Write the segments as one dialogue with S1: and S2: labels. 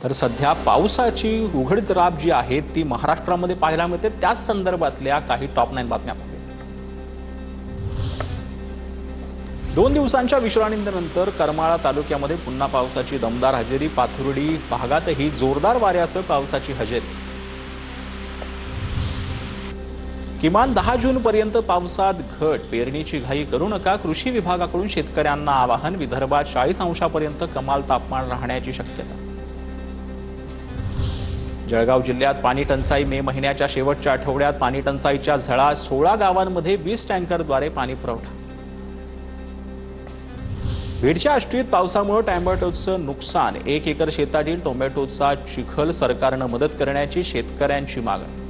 S1: तर सध्या पावसाची उघडझाप जी आहे ती महाराष्ट्रामध्ये पाहायला मिळते। त्याच संदर्भातल्या काही टॉप 9 बातम्या पाहूया। 2 दिवसांच्या विश्रांतीनंतर करमाळा तालुक्यामध्ये पुन्हा पावसाची दमदार हजेरी। पाथर्डी भागातही जोरदार वाऱ्यासह पावसाची हजेरी। किमान 10 जून पर्यंत पावसात घट, पेरणीची घाई करू नका। कृषी विभागाकडून शेतकऱ्यांना आवाहन। विदर्भात 40 अंशापर्यंत कमाल तापमान राहण्याची शक्यता। जळगाव जिल्ह्यात पाणी टंचाई। मे महिन्याच्या शेवटच्या आठवड्यात पाणी टंचाईच्या झळा। 16 गावांमध्ये 20 टँकरद्वारे पाणी पुरवठा। बीडच्या आष्टीत पावसामुळे टोमॅटोचं नुकसान। 1 एकर शेतातील टोमॅटोचा चिखल। सरकारनं मदत करण्याची शेतकऱ्यांची मागणी।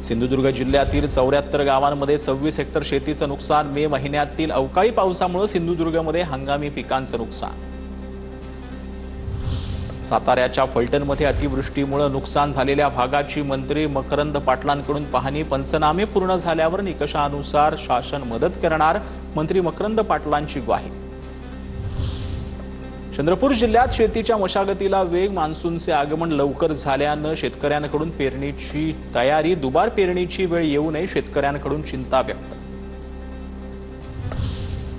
S1: सिंधुदुर्ग जिल्ह्यातील 74 गावांमध्ये 26 हेक्टर शेतीचं नुकसान। मे महिन्यातील अवकाळी पावसामुळे सिंधुदुर्गमध्ये हंगामी पिकांचं नुकसान। साताऱ्याच्या फलटणमध्ये अतिवृष्टीमुळे नुकसान झालेल्या भागाची मंत्री मकरंद पाटलांकडून पाहणी। पंचनामे पूर्ण झाल्यावर निकषानुसार शासन मदत करणार। मंत्री मकरंद पाटलांची ग्वाही। चंद्रपूर जिल्ह्यात शेतीच्या मशागतीला वेग। मान्सूनचे आगमन लवकर झाल्यानं शेतकऱ्यांकडून पेरणीची तयारी। दुबार पेरणीची वेळ येऊ नये, शेतकऱ्यांकडून चिंता व्यक्त।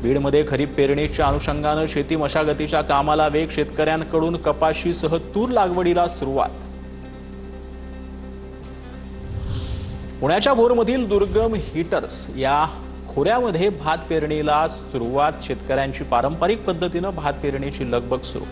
S1: बीडमध्ये खरीप पेरणीच्या अनुषंगानं शेती मशागतीच्या कामाला वेग। शेतकऱ्यांकडून कपाशीसह तूर लागवडीला सुरुवात। पुण्याच्या भोरमधील दुर्गम हिटर्स या खोऱ्यामध्ये भात पेरणीला सुरुवात। शेतकऱ्यांची पारंपरिक पद्धतीनं भात पेरणीची लगबग सुरू।